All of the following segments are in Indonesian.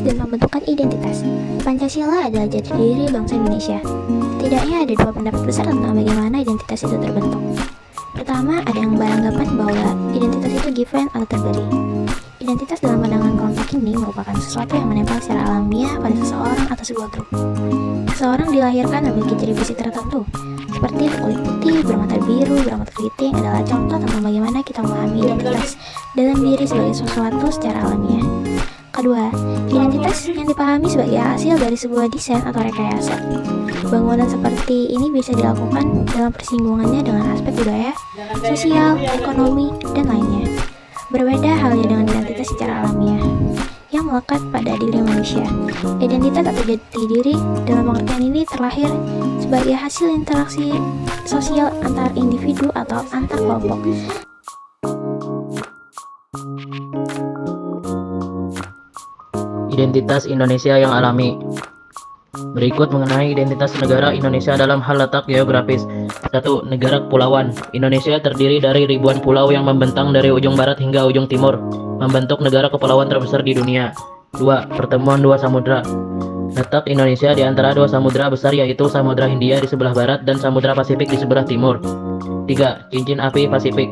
dan pembentukan identitas. Pancasila adalah jati diri bangsa Indonesia. Tidaknya ada dua pendapat besar tentang bagaimana identitas itu terbentuk. Pertama, ada yang beranggapan bahwa identitas itu given atau terberi. Identitas dalam pandangan kelompok ini merupakan sesuatu yang menempel secara alamiah pada seseorang atau sebuah grup. Seseorang dilahirkan memiliki ciri fisik tertentu, seperti kulit putih, bermata biru, berambut keriting adalah contoh tentang bagaimana kita memahami identitas dalam diri sebagai sesuatu secara alamiah. Kedua, identitas yang dipahami sebagai hasil dari sebuah desain atau rekayasa. Bangunan seperti ini bisa dilakukan dalam persinggungannya dengan aspek budaya, sosial, ekonomi, dan lainnya. Berbeda halnya dengan identitas secara alamiah yang melekat pada diri manusia. Identitas atau jati diri dalam pengertian ini terlahir sebagai hasil interaksi sosial antar individu atau antar kelompok. Identitas Indonesia yang alami. Berikut mengenai identitas negara Indonesia dalam hal letak geografis. 1. Negara kepulauan. Indonesia terdiri dari ribuan pulau yang membentang dari ujung barat hingga ujung timur, membentuk negara kepulauan terbesar di dunia. 2. Pertemuan dua samudra. Letak Indonesia di antara dua samudra besar, yaitu Samudra Hindia di sebelah barat dan Samudra Pasifik di sebelah timur. 3. Cincin api Pasifik.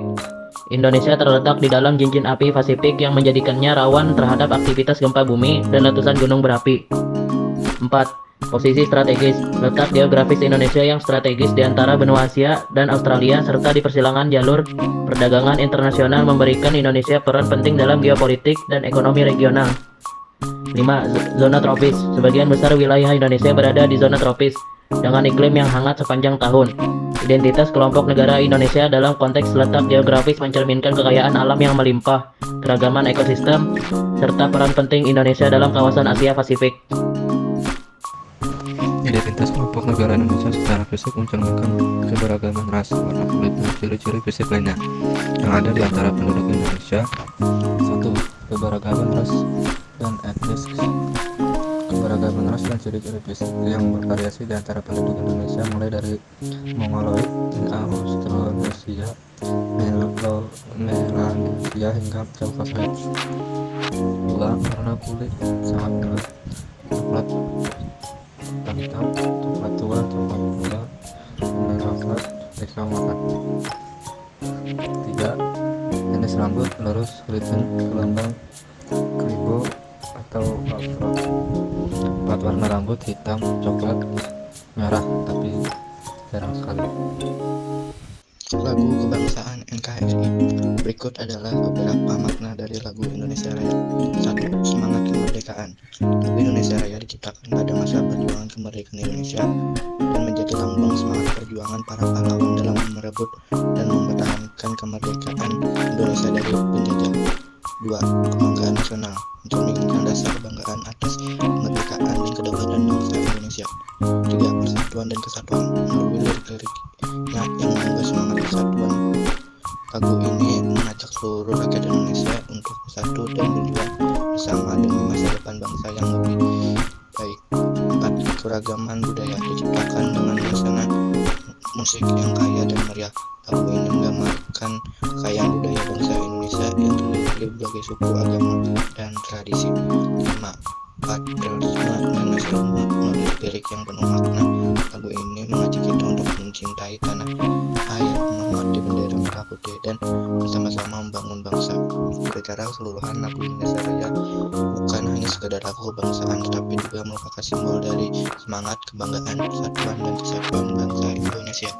Indonesia terletak di dalam cincin api Pasifik yang menjadikannya rawan terhadap aktivitas gempa bumi dan letusan gunung berapi. 4. Posisi strategis. Letak geografis Indonesia yang strategis di antara benua Asia dan Australia serta di persilangan jalur perdagangan internasional memberikan Indonesia peran penting dalam geopolitik dan ekonomi regional. 5. Zona tropis. Sebagian besar wilayah Indonesia berada di zona tropis dengan iklim yang hangat sepanjang tahun. Identitas kelompok negara Indonesia dalam konteks letak geografis mencerminkan kekayaan alam yang melimpah, keragaman ekosistem, serta peran penting Indonesia dalam kawasan Asia Pasifik. Identitas kelompok negara Indonesia secara fisik mencerminkan keberagaman ras, warna kulit, dan ciri-ciri fisik lainnya yang ada di antara penduduk Indonesia. 1. Keberagaman ras dan etnis. Keberagaman ras dan ciri-ciri fisik yang bervariasi di antara penduduk Indonesia mulai dari Mongoloid, Austronesia, Melanesia hingga Caucasus. 2. Warna kulit sangat gelap, coklat hitam, coklat tua, coklat muda, merah pekat, hitam pekat. 3. Jenis rambut lurus, keriting, gelombang, keribo atau afro. 4. Warna rambut hitam, coklat, merah, tapi jarang sekali. Lagu kebangsaan NKRI. Berikut adalah beberapa makna dari lagu Indonesia Raya. 1. Semangat kemerdekaan. Lagu Indonesia Raya diciptakan pada masa perjuangan kemerdekaan Indonesia dan menjadi lambang semangat perjuangan para pahlawan dalam merebut dan mempertahankan kemerdekaan Indonesia dari penjajah. 2. Kebanggaan nasional. Mencerminkan dasar kebanggaan atas kemerdekaan dan kedaulatan bangsa Indonesia. 3. Persatuan dan kesatuan. Melalui lirik-liriknya yang menggugah semangat persatuan, lagu ini mengajak seluruh rakyat Indonesia untuk bersatu dan berjuang bersama demi masa depan bangsa yang lebih baik. 4. Keragaman budaya diciptakan dengan busana musik yang kaya dan meriah. Lagu ini menggambarkan kekayaan budaya bangsa Indonesia yang terdiri dari berbagai suku, agama, dan tradisi. 5. Patriotisme dan nasionalisme melalui lirik yang penuh makna. Lagu ini mengajak kita untuk mencintai tanah air, menghormati bendera merah putih, dan bersama-sama membangun bangsa. Secara keseluruhan, lagu Indonesia Raya bukan hanya sekedar lagu kebangsaan, tetapi juga merupakan simbol dari semangat kebanggaan, persatuan, dan kesatuan bangsa Indonesia.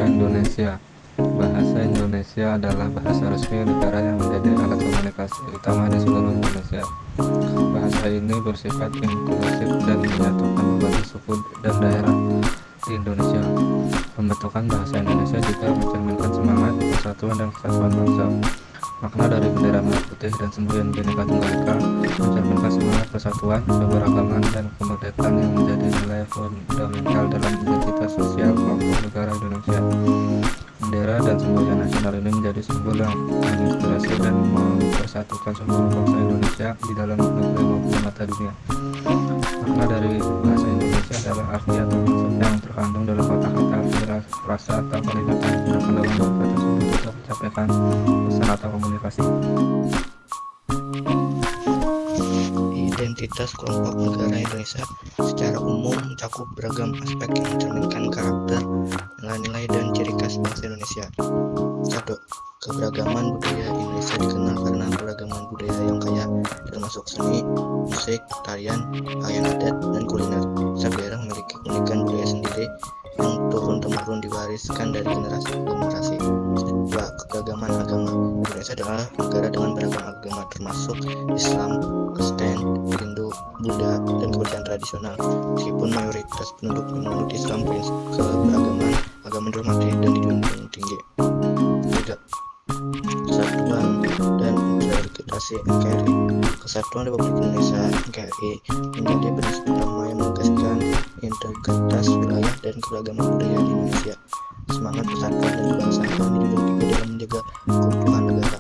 Bahasa Indonesia. Bahasa Indonesia adalah bahasa resmi negara yang menjadi alat komunikasi utama di seluruh Indonesia. Bahasa ini bersifat inklusif dan menyatukan berbagai suku dan daerah di Indonesia. Pembentukan bahasa Indonesia juga mencerminkan semangat persatuan dan kesatuan bangsa. Makna dari bendera merah putih dan semboyan Bhinneka Tunggal Ika mencerminkan semangat persatuan, keberagaman, dan kemerdekaan yang menjadi nilai fundamental dalam identitas sosial kelompok negara Indonesia. Bendera dan semboyan nasional ini menjadi simbol yang menginspirasi dan mempersatukan seluruh bangsa Indonesia di dalam negeri maupun mata dunia. Makna dari bahasa Indonesia adalah arti atau konsep yang terkandung dalam kata-kata, frasa, atau kalimat yang digunakan dalam bahasa tersebut untuk menyampaikan pesan atau komunikasi. Identitas kelompok negara Indonesia secara umum mencakup beragam aspek yang mencerminkan karakter, nilai-nilai, dan ciri khas bangsa Indonesia. 1. Keberagaman budaya Indonesia dikenal karena keragaman budaya yang kaya, termasuk seni, musik, tarian, pakaian adat, dan kuliner. Setiap daerah memiliki keunikan budaya sendiri yang turun-temurun diwariskan dari generasi ke generasi. 2. Keberagaman agama. Indonesia adalah negara dengan beragam agama termasuk Islam, Kristen, Hindu, Buddha, dan kepercayaan tradisional. Meskipun mayoritas penduduk menganut Islam, prinsip keberagaman agama dihormati dan dijunjung tinggi. 3. Kesatuan dan Integrasi NKRI. Kesatuan Republik Indonesia (NKRI) menjadi prinsip utama yang menegaskan integritas wilayah dan keberagaman budaya di Indonesia. Semangat persatuan dan kebangsaan dijunjung tinggi dalam menjaga keutuhan negara.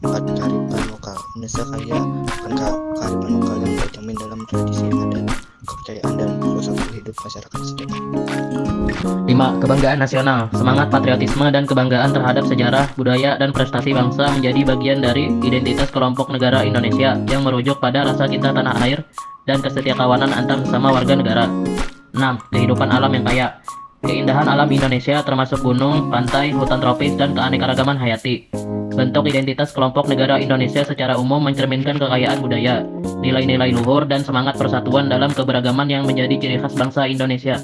4. Kearifan lokal. Indonesia kaya akan kearifan lokal yang tercermin dalam tradisi adat, kepercayaan, dan filosofi hidup masyarakat setempat. 5. Kebanggaan nasional. Semangat patriotisme dan kebanggaan terhadap sejarah, budaya, dan prestasi bangsa menjadi bagian dari identitas kelompok negara Indonesia yang merujuk pada rasa cinta tanah air dan kesetiakawanan antar sesama warga negara. 6. Kehidupan alam yang kaya. Keindahan alam Indonesia termasuk gunung, pantai, hutan tropis, dan keanekaragaman hayati. Bentuk identitas kelompok negara Indonesia secara umum mencerminkan kekayaan budaya, nilai-nilai luhur, dan semangat persatuan dalam keberagaman yang menjadi ciri khas bangsa Indonesia.